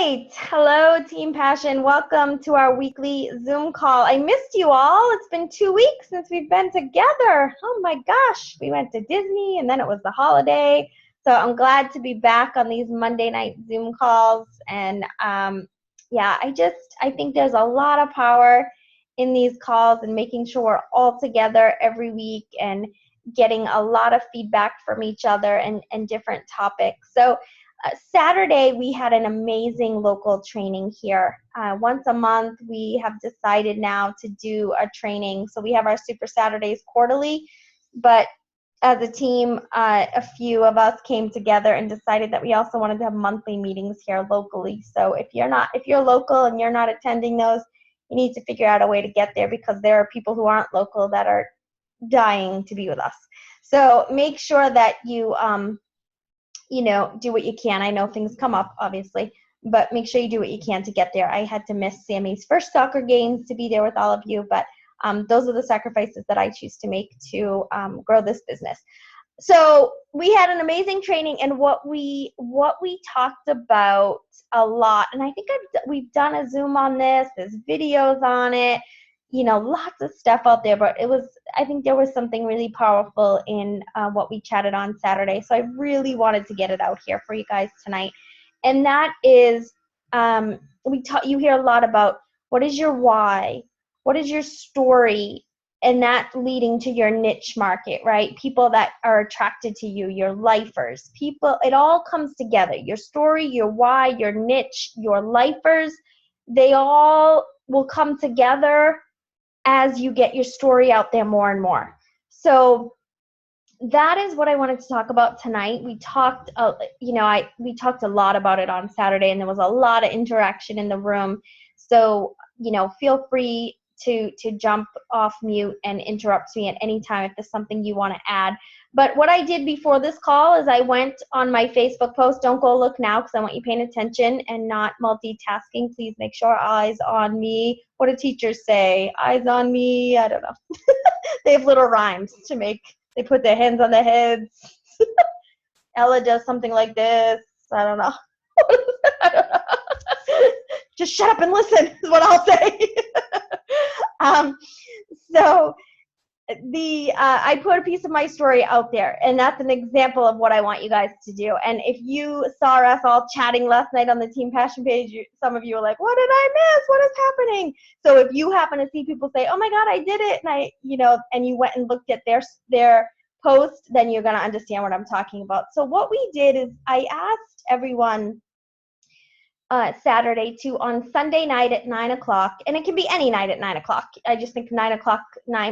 right. Hello, Team Passion. Welcome to our weekly Zoom call. I missed you all. It's been 2 weeks since we've been together. Oh my gosh. We went to Disney and then it was the holiday. So I'm glad to be back on these Monday night Zoom calls. And yeah, I think there's a lot of power in these calls and making sure we're all together every week and getting a lot of feedback from each other and different topics. So Saturday, we had an amazing local training here. Once a month, we have decided now to do a training. So we have our Super Saturdays quarterly, but as a team, a few of us came together and decided that we also wanted to have monthly meetings here locally. So if you're local and you're not attending those, you need to figure out a way to get there because there are people who aren't local that are dying to be with us. So make sure that you do what you can. I know things come up, obviously, but make sure you do what you can to get there. I had to miss Sammy's first soccer games to be there with all of you, but those are the sacrifices that I choose to make to grow this business. So we had an amazing training, and what we talked about a lot, and I think we've done a Zoom on this. There's videos on it. Lots of stuff out there, but I think there was something really powerful in what we chatted on Saturday. So I really wanted to get it out here for you guys tonight. And that is, you hear a lot about what is your why? What is your story? And that leading to your niche market, right? People that are attracted to you, your lifers. It all comes together. Your story, your why, your niche, your lifers, they all will come together as you get your story out there more and more. So that is what I wanted to talk about tonight. We talked, we talked a lot about it on Saturday, and there was a lot of interaction in the room. So, feel free to jump off mute and interrupt me at any time if there's something you want to add. But what I did before this call is I went on my Facebook post. Don't go look now because I want you paying attention and not multitasking. Please make sure eyes on me. What do teachers say? Eyes on me. I don't know. They have little rhymes to make. They put their hands on their heads. Ella does something like this. I don't know. I don't know. Just shut up and listen is what I'll say. So I put a piece of my story out there, and that's an example of what I want you guys to do. And if you saw us all chatting last night on the Team Passion page, some of you were like, what did I miss? What is happening? So if you happen to see people say, oh my God, I did it, and and you went and looked at their post, then you're going to understand what I'm talking about. So what we did is I asked everyone Saturday to on Sunday night at 9 o'clock, and it can be any night at 9 o'clock. I just think 9 o'clock,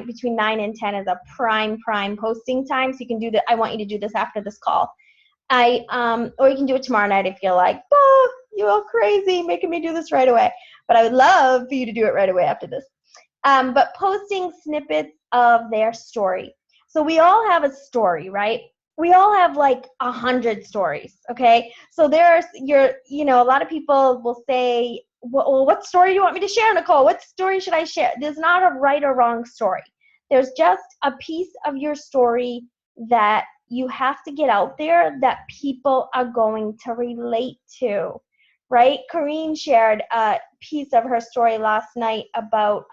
between 9 and 10 is a prime posting time. So you can do that. I want you to do this after this call. Or you can do it tomorrow night if you're like, oh, you're all crazy, making me do this right away. But I would love for you to do it right away after this. But posting snippets of their story. So we all have a story, right? We all have like 100 stories, okay? So a lot of people will say, well, what story do you want me to share, Nicole? What story should I share? There's not a right or wrong story. There's just a piece of your story that you have to get out there that people are going to relate to, right? Corrine shared a piece of her story last night about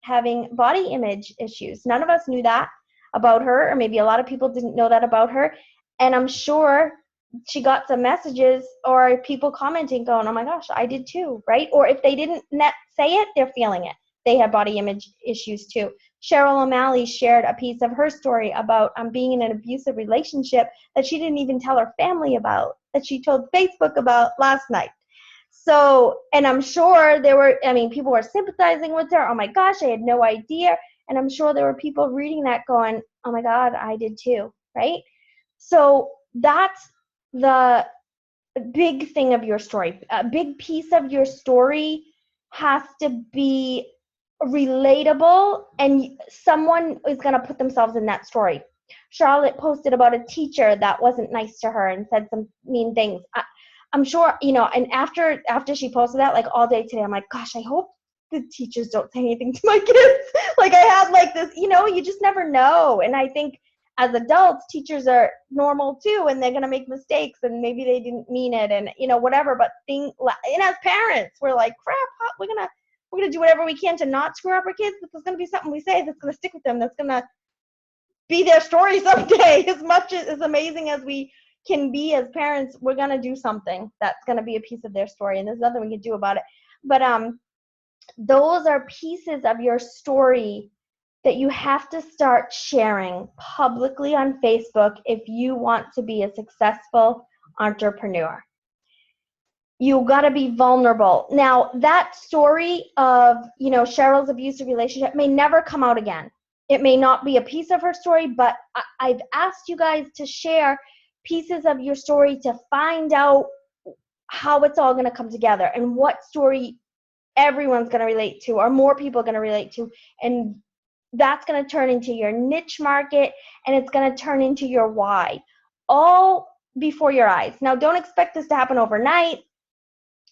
having body image issues. None of us knew that about her, or maybe a lot of people didn't know that about her. And I'm sure she got some messages or people commenting going, oh my gosh, I did too, right? Or if they didn't say it, they're feeling it. They have body image issues too. Cheryl O'Malley shared a piece of her story about being in an abusive relationship that she didn't even tell her family about, that she told Facebook about last night. So, and I'm sure people were sympathizing with her. Oh my gosh, I had no idea. And I'm sure there were people reading that going, oh my God, I did too, right? So that's the big thing of your story. A big piece of your story has to be relatable, and someone is going to put themselves in that story. Charlotte posted about a teacher that wasn't nice to her and said some mean things. I'm sure, and after she posted that, like all day today, I'm like, gosh, I hope the teachers don't say anything to my kids. Like I had like this, you just never know. And I think as adults, teachers are normal too, and they're going to make mistakes, and maybe they didn't mean it, and whatever. But and as parents, we're like, crap, we're gonna do whatever we can to not screw up our kids. This is going to be something we say that's going to stick with them. That's going to be their story someday. As much as amazing as we can be as parents, we're going to do something that's going to be a piece of their story, and there's nothing we can do about it. But those are pieces of your story that you have to start sharing publicly on Facebook if you want to be a successful entrepreneur. You got to be vulnerable. Now, that story of, Cheryl's abusive relationship may never come out again. It may not be a piece of her story, but I've asked you guys to share pieces of your story to find out how it's all going to come together and what story everyone's going to relate to, or more people are going to relate to, and that's going to turn into your niche market, and it's going to turn into your why, all before your eyes. Now, don't expect this to happen overnight.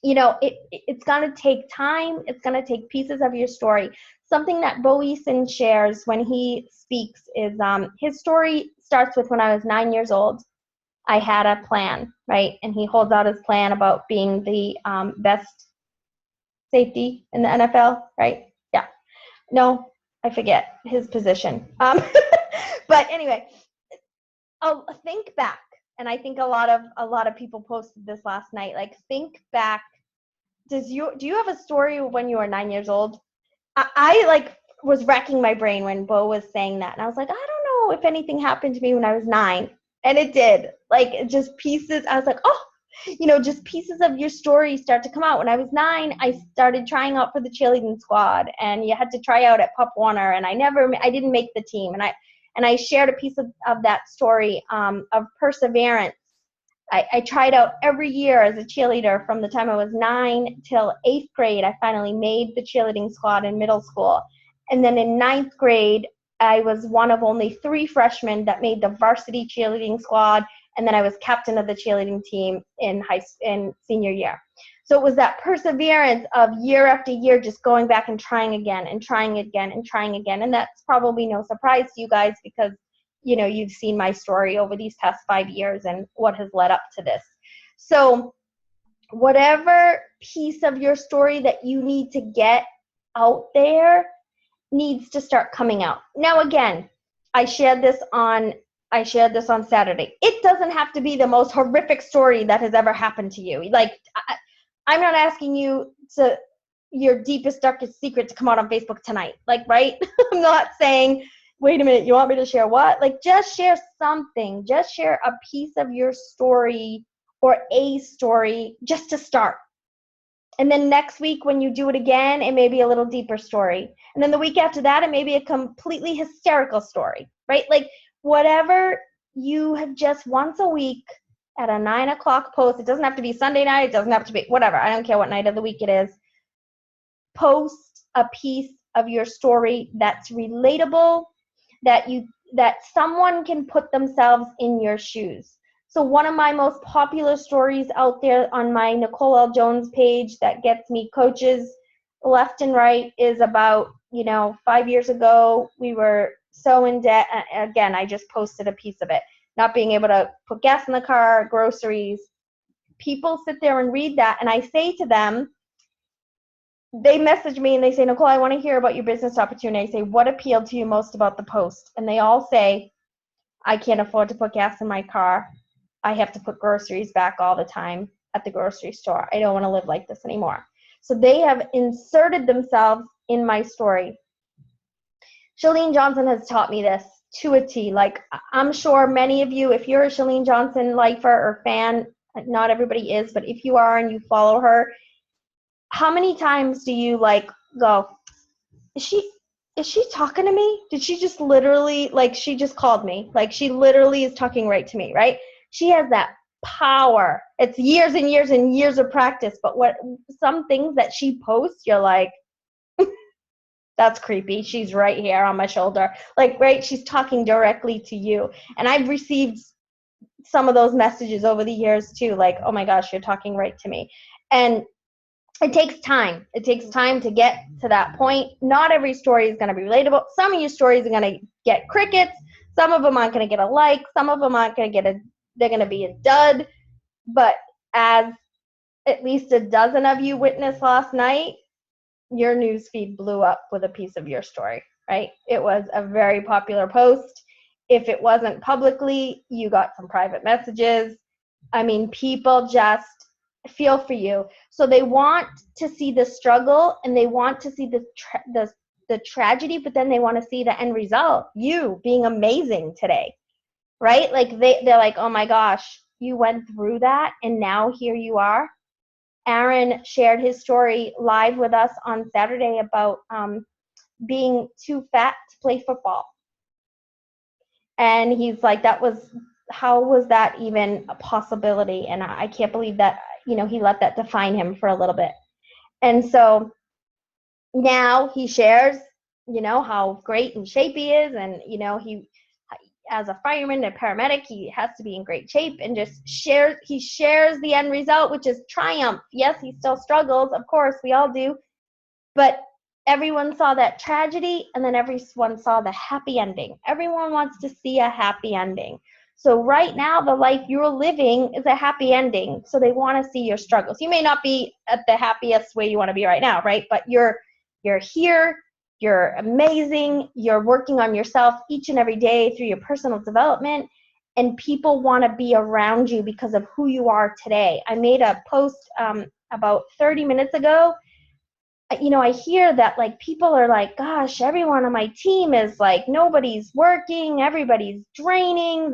It's going to take time. It's going to take pieces of your story. Something that Bo Eason shares when he speaks is his story starts with when I was 9 years old. I had a plan, right? And he holds out his plan about being the best safety in the NFL, right? Yeah. No, I forget his position. But anyway, I'll think back, and I think a lot of people posted this last night. Like, think back. Do you have a story when you were 9 years old? I was racking my brain when Bo was saying that, and I was like, I don't know if anything happened to me when I was 9, and it did. Like, just pieces. I was like, oh. Just pieces of your story start to come out. When I was 9, I started trying out for the cheerleading squad, and you had to try out at Pop Warner, and I didn't make the team. And I shared a piece of that story of perseverance. I tried out every year as a cheerleader from the time I was 9 till 8th grade. I finally made the cheerleading squad in middle school. And then in 9th grade, I was one of only 3 freshmen that made the varsity cheerleading squad. And then I was captain of the cheerleading team in senior year. So it was that perseverance of year after year, just going back and trying again and trying again and trying again. And that's probably no surprise to you guys, because you've seen my story over these past 5 years and what has led up to this. So whatever piece of your story that you need to get out there needs to start coming out. Now, again, I shared this on Saturday. It doesn't have to be the most horrific story that has ever happened to you. Like, I'm not asking you to your deepest, darkest secret to come out on Facebook tonight. Like, right? I'm not saying, wait a minute, you want me to share what? Like, just share something. Just share a piece of your story or a story just to start. And then next week when you do it again, it may be a little deeper story. And then the week after that, it may be a completely hysterical story, right? Like, whatever you have, just once a week at a 9 o'clock post. It doesn't have to be Sunday night. It doesn't have to be whatever. I don't care what night of the week it is. Post a piece of your story that's relatable, that someone can put themselves in your shoes. So one of my most popular stories out there on my Nicole L. Jones page that gets me coaches left and right is about, 5 years ago, we were so in debt. Again, I just posted a piece of it. Not being able to put gas in the car, groceries. People sit there and read that, and I say to them, they message me and they say, Nicole, I want to hear about your business opportunity. I say, what appealed to you most about the post? And they all say, I can't afford to put gas in my car. I have to put groceries back all the time at the grocery store. I don't want to live like this anymore. So they have inserted themselves in my story. Chalene Johnson has taught me this to a T. Like, I'm sure many of you, if you're a Chalene Johnson lifer or fan, not everybody is, but if you are and you follow her, how many times do you go, is she talking to me? Did she just literally, she just called me. She literally is talking right to me, right? She has that power. It's years and years and years of practice, but some things that she posts, you're like, that's creepy. She's right here on my shoulder. Right? She's talking directly to you. And I've received some of those messages over the years too, oh my gosh, you're talking right to me. And it takes time. It takes time to get to that point. Not every story is going to be relatable. Some of your stories are going to get crickets. Some of them aren't going to get a like. Some of them aren't going to they're going to be a dud. But as at least a dozen of you witnessed last night, your newsfeed blew up with a piece of your story, right? It was a very popular post. If it wasn't publicly, you got some private messages. I mean, people just feel for you. So they want to see the struggle and they want to see the tragedy, but then they want to see the end result, you being amazing today, right? Like they're like, oh my gosh, you went through that and now here you are. Aaron shared his story live with us on Saturday about being too fat to play football. And he's like, how was that even a possibility? And I can't believe that, he let that define him for a little bit. And so now he shares, how great in shape he is. And, he, as a fireman and paramedic, he has to be in great shape, and he shares the end result, which is triumph. Yes, he still struggles. Of course, we all do. But everyone saw that tragedy, and then everyone saw the happy ending. Everyone wants to see a happy ending. So right now, the life you're living is a happy ending. So they want to see your struggles. You may not be at the happiest way you want to be right now, right? But you're here. You're amazing. You're working on yourself each and every day through your personal development, and people want to be around you because of who you are today. I made a post about 30 minutes ago. I hear that like people are like, gosh, everyone on my team is like, nobody's working, everybody's draining,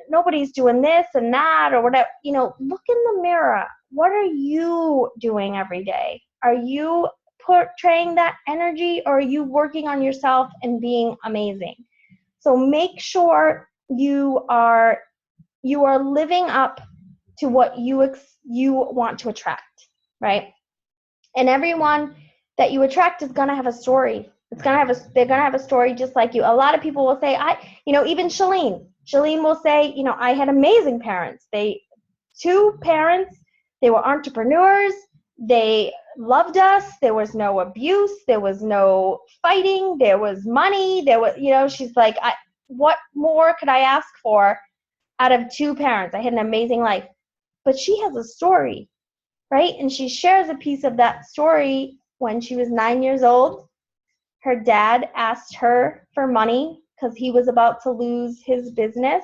nobody's doing this and that or whatever. Look in the mirror. What are you doing every day? Are you portraying that energy, or are you working on yourself and being amazing? So make sure you are living up to what you want to attract, right? And everyone that you attract is going to have a story. They're going to have a story just like you. A lot of people will say, even Shalene will say, I had amazing parents. Two parents, they were entrepreneurs. They loved us. There was no abuse. There was no fighting. There was money. She's like, what more could I ask for out of two parents? I had an amazing life. But she has a story, right? And she shares a piece of that story. When she was 9 years old, her dad asked her for money because he was about to lose his business.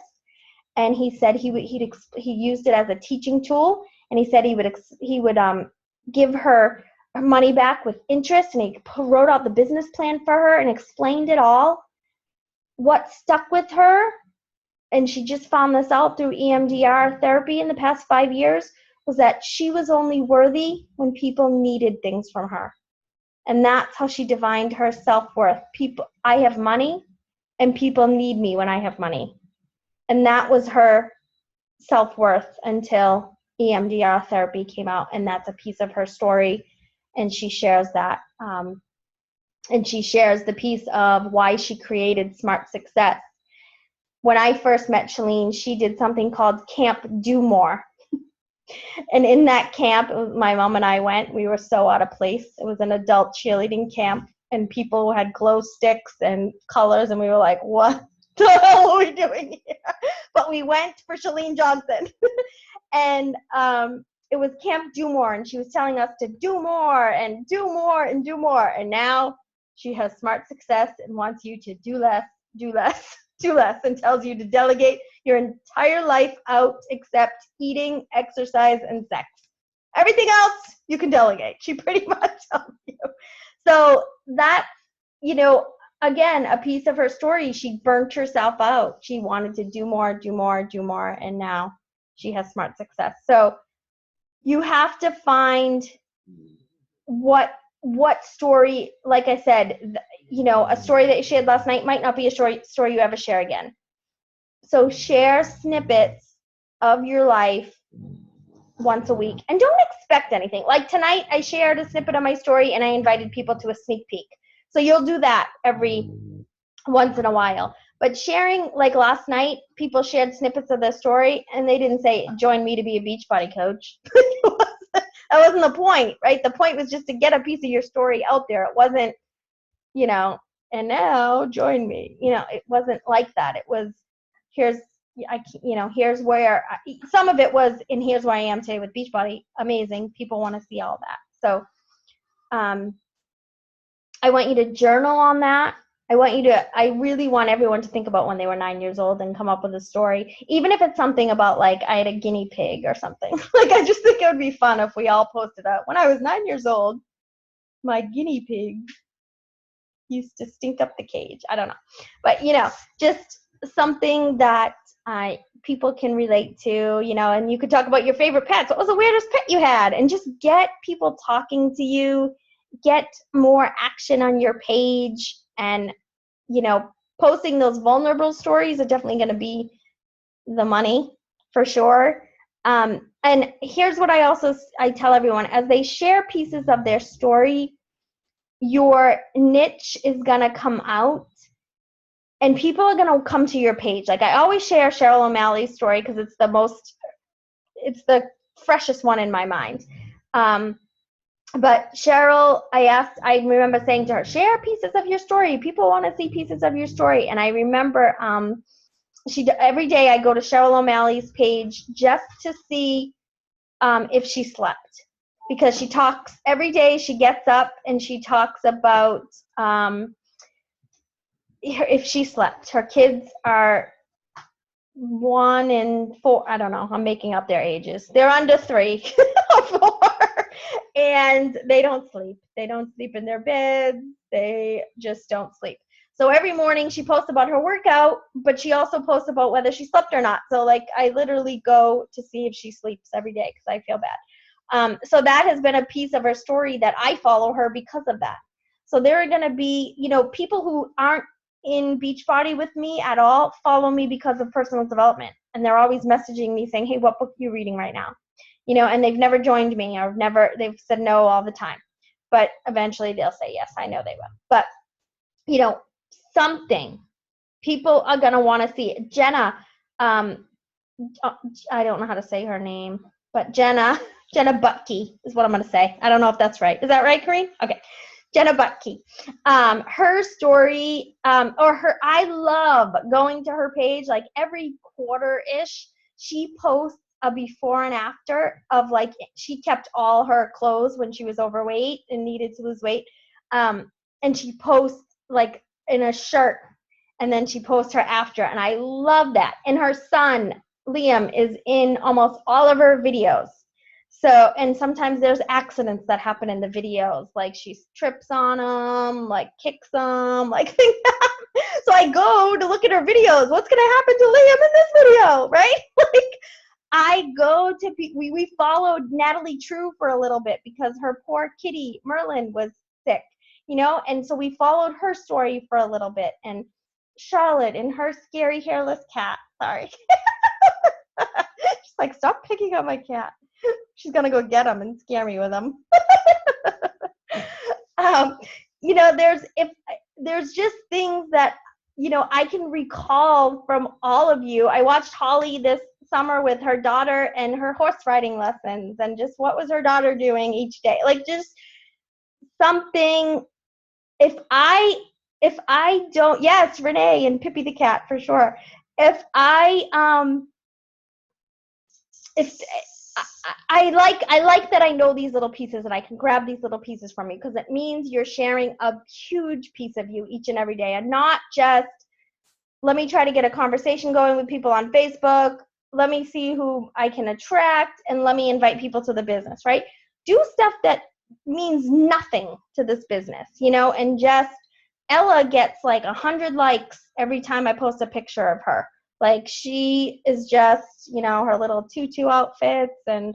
And he said he used it as a teaching tool. And he said he would give her money back with interest. And he wrote out the business plan for her and explained it all. What stuck with her, and she just found this out through EMDR therapy in the past 5 years, was that she was only worthy when people needed things from her. And that's how she defined her self-worth. I have money, and people need me when I have money. And that was her self-worth until EMDR therapy came out, and that's a piece of her story. And she shares that. And she shares the piece of why she created Smart Success. When I first met Shalene, she did something called Camp Do More. And in that camp, my mom and I went. We were so out of place. It was an adult cheerleading camp, and people had glow sticks and colors, and we were like, what the hell are we doing here? But we went for Shalene Johnson. And it was Camp Do More, and she was telling us to do more and do more and do more. And now she has Smart Success and wants you to do less, do less, do less, and tells you to delegate your entire life out except eating, exercise, and sex. Everything else you can delegate. She pretty much tells you. So that's, again, a piece of her story. She burnt herself out. She wanted to do more, do more, do more, and now she has Smart Success. So you have to find what story, like I said, a story that you shared last night might not be a story you ever share again. So share snippets of your life once a week, and don't expect anything. Like tonight, I shared a snippet of my story, and I invited people to a sneak peek. So you'll do that every once in a while. But sharing, like last night, people shared snippets of their story, and they didn't say, join me to be a Beachbody coach. That wasn't the point, right? The point was just to get a piece of your story out there. It wasn't, and now join me. It wasn't like that. It was, here's, here's where, some of it was, and here's where I am today with Beachbody. Amazing. People want to see all that. So I want you to journal on that. I really want everyone to think about when they were 9 years old and come up with a story, even if it's something about like I had a guinea pig or something. Like, I just think it would be fun if we all posted up. When I was 9 years old, my guinea pig used to stink up the cage. I don't know. But, just something that people can relate to, and you could talk about your favorite pets. What was the weirdest pet you had? And just get people talking to you, get more action on your page, and, posting those vulnerable stories are definitely going to be the money for sure. And here's what I tell everyone: as they share pieces of their story, your niche is going to come out and people are going to come to your page. Like, I always share Cheryl O'Malley's story because it's the freshest one in my mind. But Cheryl, I remember saying to her, share pieces of your story. People want to see pieces of your story. And I remember every day I go to Cheryl O'Malley's page just to see if she slept. Because she talks every day, she gets up and she talks about if she slept. Her kids are 1 and 4. I don't know. I'm making up their ages. They're under 3 or 4. And they don't sleep. They don't sleep in their beds. They just don't sleep. So every morning she posts about her workout, but she also posts about whether she slept or not. So like, I literally go to see if she sleeps every day because I feel bad. So that has been a piece of her story that I follow her because of that. So there are going to be, people who aren't in Beachbody with me at all follow me because of personal development. And they're always messaging me saying, hey, what book are you reading right now? And they've never joined me or they've said no all the time. But eventually they'll say yes, I know they will. But, something people are going to want to see. Jenna, I don't know how to say her name, but Jenna Butke is what I'm going to say. I don't know if that's right. Is that right, Corinne? Okay. Jenna Butke. Her story, I love going to her page, like every quarter-ish, she posts a before and after of like, she kept all her clothes when she was overweight and needed to lose weight. And she posts like in a shirt, and then she posts her after. And I love that. And her son, Liam, is in almost all of her videos. So, and sometimes there's accidents that happen in the videos, like she trips on them, like kicks them, like things. So I go to look at her videos. What's going to happen to Liam in this video, right? Like, I go to, we followed Natalie True for a little bit because her poor kitty, Merlin, was sick, and so we followed her story for a little bit. And Charlotte and her scary hairless cat, sorry. She's like, stop picking on my cat. She's going to go get him and scare me with him. There's just things that, I can recall from all of you. I watched Holly this summer with her daughter and her horse riding lessons, and just what was her daughter doing each day. Like, just something. If I don't, yes, Renee and Pippi the cat for sure. If I like that I know these little pieces and I can grab these little pieces from you, because it means you're sharing a huge piece of you each and every day, and not just, let me try to get a conversation going with people on Facebook, let me see who I can attract, and let me invite people to the business, right? Do stuff that means nothing to this business, and just, Ella gets like 100 likes every time I post a picture of her. Like, she is just, her little tutu outfits and,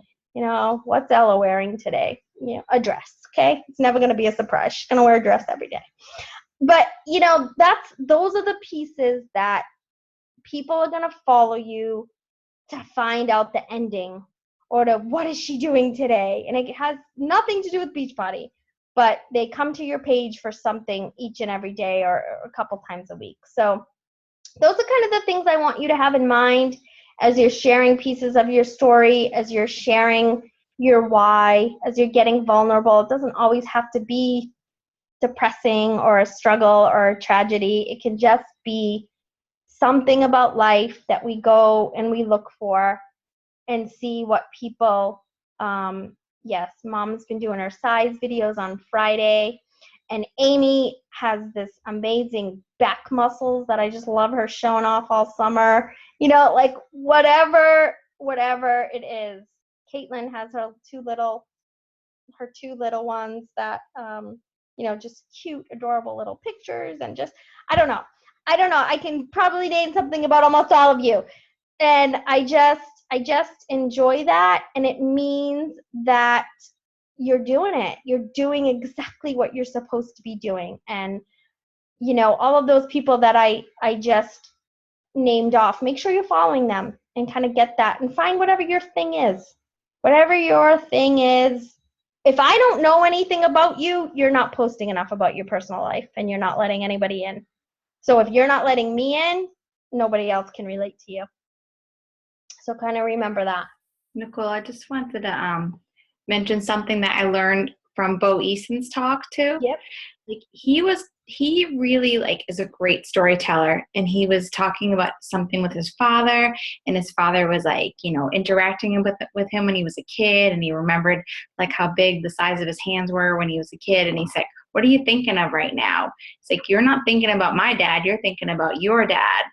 what's Ella wearing today? A dress, okay? It's never going to be a surprise. She's going to wear a dress every day. But, those are the pieces that people are going to follow you to find out the ending, or to what is she doing today? And it has nothing to do with Beachbody, but they come to your page for something each and every day or a couple times a week. So those are kind of the things I want you to have in mind as you're sharing pieces of your story, as you're sharing your why, as you're getting vulnerable. It doesn't always have to be depressing or a struggle or a tragedy. It can just be something about life that we go and we look for and see what people, yes, Mom's been doing her size videos on Friday, and Amy has this amazing back muscles that I just love her showing off all summer. You know, like whatever it is. Caitlin has her two little ones that, you know, just cute, adorable little pictures, and just, I don't know. I can probably name something about almost all of you. And I just enjoy that, and it means that you're doing it. You're doing exactly what you're supposed to be doing. And, you know, all of those people that I just named off, make sure you're following them and kind of get that, and find whatever your thing is. Whatever your thing is. If I don't know anything about you, you're not posting enough about your personal life, and you're not letting anybody in. So if you're not letting me in, nobody else can relate to you. So kind of remember that. Nicole, I just wanted to mention something that I learned from Bo Eason's talk too. Yep. Like he really like is a great storyteller, and he was talking about something with his father, and his father was like, you know, interacting with him when he was a kid, and he remembered like how big the size of his hands were when he was a kid, and he said, what are you thinking of right now? It's like, you're not thinking about my dad, you're thinking about your dad.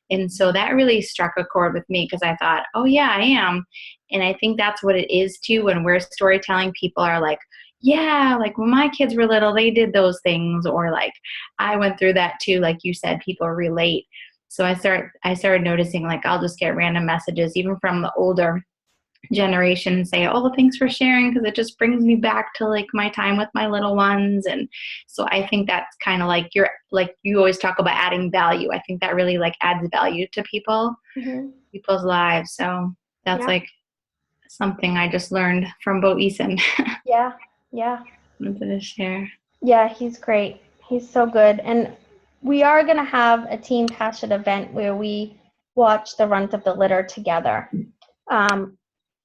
And so that really struck a chord with me, because I thought, oh yeah, I am. And I think that's what it is too, when we're storytelling. People are like, yeah, like when my kids were little, they did those things, or like I went through that too. Like you said, people relate. So I started noticing, like, I'll just get random messages, even from the older generation, and say, oh, thanks for sharing, because it just brings me back to like my time with my little ones. And so I think that's kind of like you always talk about adding value. I think that really like adds value to people's lives. So that's like something I just learned from Bo Eason. Yeah. Wanted to share. Yeah, he's great. He's so good. And we are going to have a Team Passion event where we watch the Runt of the Litter together.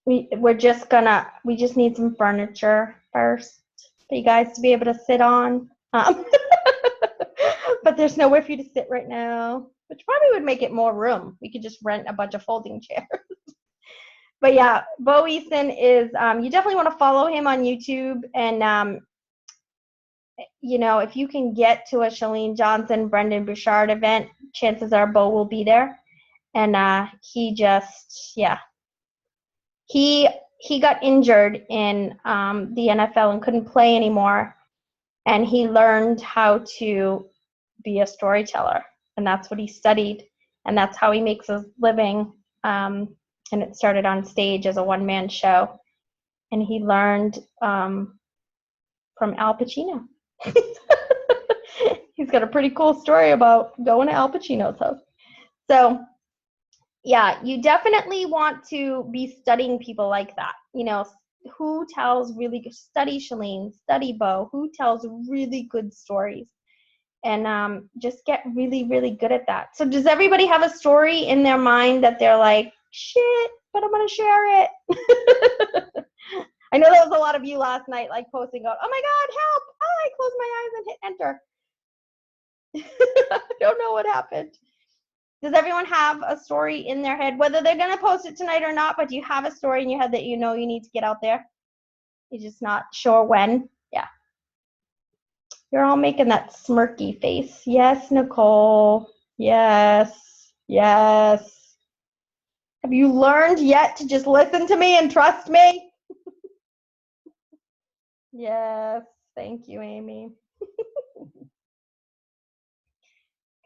We just need some furniture first for you guys to be able to sit on. But there's nowhere for you to sit right now, which probably would make it more room. We could just rent a bunch of folding chairs. But yeah, Bo Eason is, you definitely want to follow him on YouTube. And, you know, if you can get to a Chalene Johnson, Brendan Bouchard event, chances are Bo will be there. And he got injured in the NFL and couldn't play anymore. And he learned how to be a storyteller. And that's what he studied. And that's how he makes his living. And it started on stage as a one-man show. And he learned from Al Pacino. He's got a pretty cool story about going to Al Pacino's house. So, yeah, you definitely want to be studying people like that. You know, who tells really good, study Chalene, study Bo, who tells really good stories. And just get really, really good at that. So does everybody have a story in their mind that they're like, shit, but I'm going to share it? I know there was a lot of you last night, like posting out, oh my God, help! Oh, I closed my eyes and hit enter. I don't know what happened. Does everyone have a story in their head, whether they're going to post it tonight or not, but do you have a story in your head that you know you need to get out there? You're just not sure when? Yeah. You're all making that smirky face. Yes, Nicole. Yes. Have you learned yet to just listen to me and trust me? Yes. Thank you, Amy.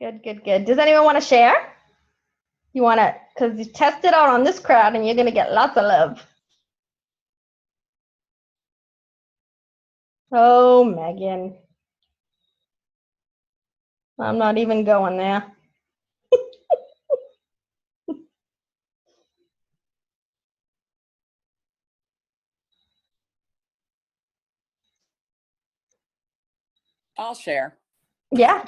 Good. Does anyone want to share? You want to, because you test it out on this crowd and you're going to get lots of love. Oh, Megan. I'm not even going there. I'll share. Yeah.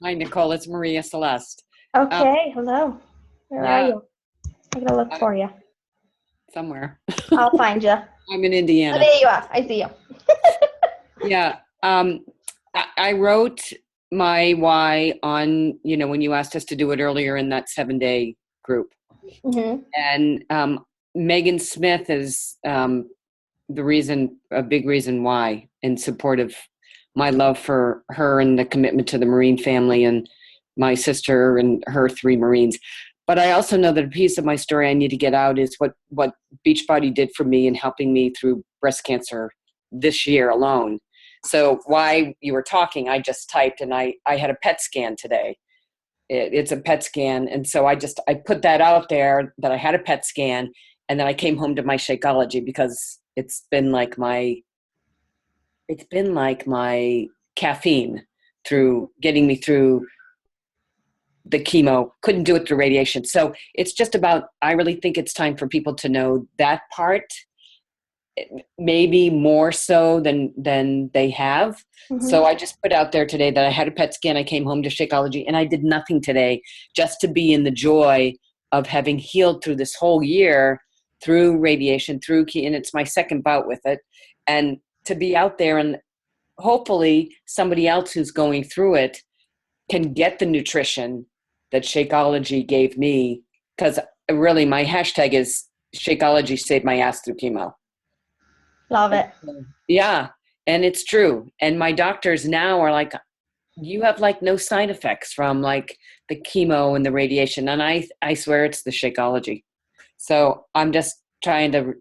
Hi, Nicole. It's Maria Celeste. Okay. Hello. Where are you? I gotta look for you. Somewhere. I'll find you. I'm in Indiana. Oh, there you are. I see you. Yeah. I I wrote my why on, when you asked us to do it earlier in that 7-day group. Mm-hmm. And Megan Smith is a big reason why, in support of my love for her and the commitment to the Marine family and my sister and her 3 Marines. But I also know that a piece of my story I need to get out is what Beachbody did for me in helping me through breast cancer this year alone. So while you were talking, I just typed, and I had a PET scan today. It's a PET scan. And so I put that out there that I had a PET scan, and then I came home to my Shakeology because it's been like my caffeine through getting me through the chemo. Couldn't do it through radiation. So it's just about, I really think it's time for people to know that part, maybe more so than they have. Mm-hmm. So I just put out there today that I had a PET scan. I came home to Shakeology, and I did nothing today, just to be in the joy of having healed through this whole year, through radiation, and it's my second bout with it. And to be out there, and hopefully somebody else who's going through it can get the nutrition that Shakeology gave me, because really my hashtag is Shakeology saved my ass through chemo. Love it. Yeah, and it's true. And my doctors now are like, you have like no side effects from like the chemo and the radiation. And I swear it's the Shakeology. So I'm just trying to,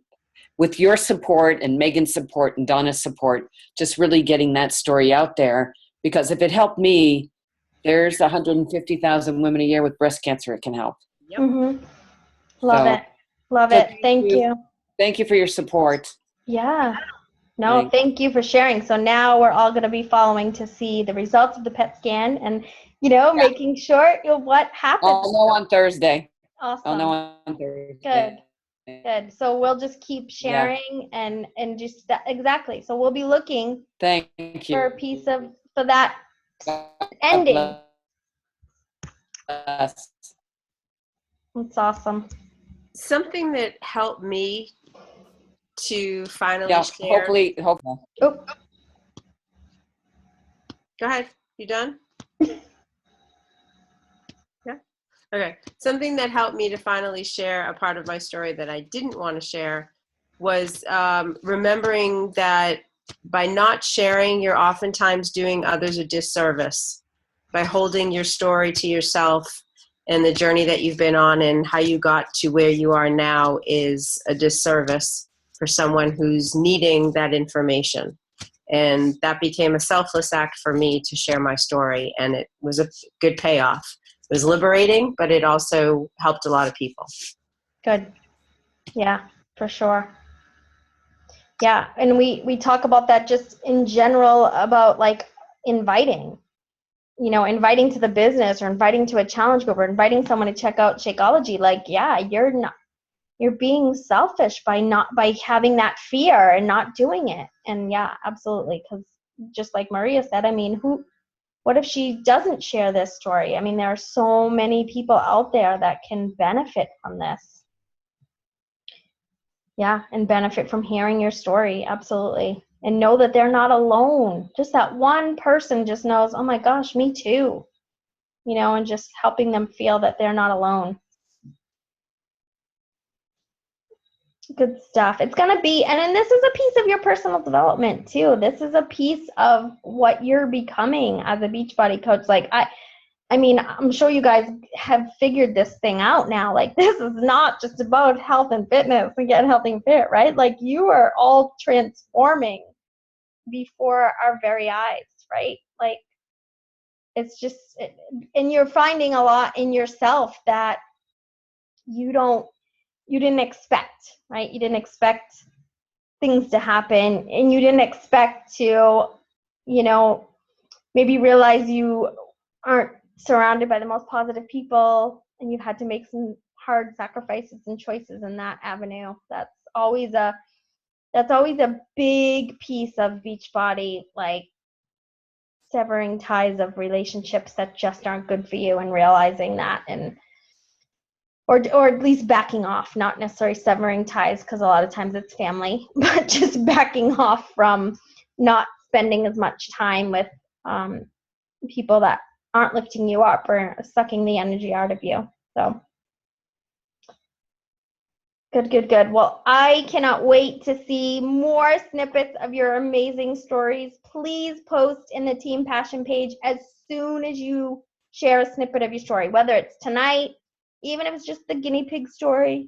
with your support and Megan's support and Donna's support, just really getting that story out there, because if it helped me, there's 150,000 women a year with breast cancer it can help. Yep. Mm-hmm. Love it. Love it. Thank you. Thank you for your support. Yeah. No, thank you for sharing. So now we're all going to be following to see the results of the PET scan and, making sure what happens. I'll know on Thursday. Awesome. I'll know on Thursday. Good. So we'll just keep sharing and just exactly. So we'll be looking Thank you for a piece for that ending. That's It's awesome. Something that helped me to finally share. Hopefully. Oh. Go ahead. You done? Yeah. Okay. Something that helped me to finally share a part of my story that I didn't want to share was remembering that by not sharing, you're oftentimes doing others a disservice. By holding your story to yourself and the journey that you've been on and how you got to where you are now is a disservice for someone who's needing that information. And that became a selfless act for me to share my story, and it was a good payoff. It was liberating, but it also helped a lot of people. Good. Yeah, for sure. Yeah, and we talk about that just in general about like inviting to the business or inviting to a challenge group or inviting someone to check out Shakeology. Like, yeah, you're being selfish by having that fear and not doing it. And yeah, absolutely. Because just like Maria said, I mean, what if she doesn't share this story? I mean, there are so many people out there that can benefit from this. Yeah, and benefit from hearing your story. Absolutely. And know that they're not alone. Just that one person just knows, oh my gosh, me too. And just helping them feel that they're not alone. Good stuff. It's going to be, and then this is a piece of your personal development too. This is a piece of what you're becoming as a Beachbody coach. Like I mean, I'm sure you guys have figured this thing out now. Like, this is not just about health and fitness and getting healthy and fit, right? Like, you are all transforming before our very eyes, right? Like, it's just, and you're finding a lot in yourself that you didn't expect, right? You didn't expect things to happen, and you didn't expect to, maybe realize you aren't surrounded by the most positive people, and you've had to make some hard sacrifices and choices in that avenue. That's always a big piece of Beachbody, like severing ties of relationships that just aren't good for you and realizing that, and or at least backing off, not necessarily severing ties, because a lot of times it's family, but just backing off from not spending as much time with people that aren't lifting you up or sucking the energy out of you. So good. Well, I cannot wait to see more snippets of your amazing stories. Please post in the Team Passion page as soon as you share a snippet of your story, whether it's tonight, even if it's just the guinea pig story,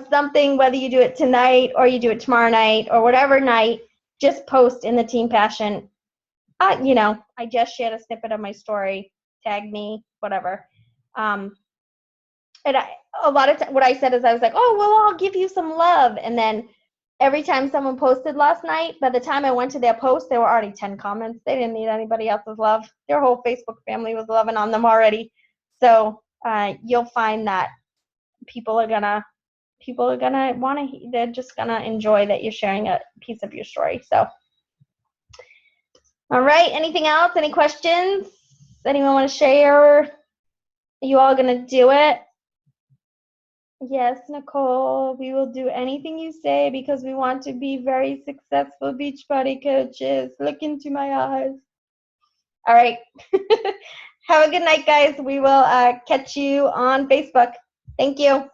something, whether you do it tonight or you do it tomorrow night or whatever night, just post in the Team Passion. I just shared a snippet of my story, tag me, whatever. And a lot of times what I said is I was like, oh, well, I'll give you some love. And then every time someone posted last night, by the time I went to their post, there were already 10 comments. They didn't need anybody else's love. Their whole Facebook family was loving on them already. So you'll find that people are gonna they're just gonna enjoy that you're sharing a piece of your story. So, all right. Anything else? Any questions? Anyone want to share? Are you all gonna do it? Yes, Nicole, we will do anything you say because we want to be very successful Beachbody coaches. Look into my eyes. All right. Have a good night, guys. We will catch you on Facebook. Thank you.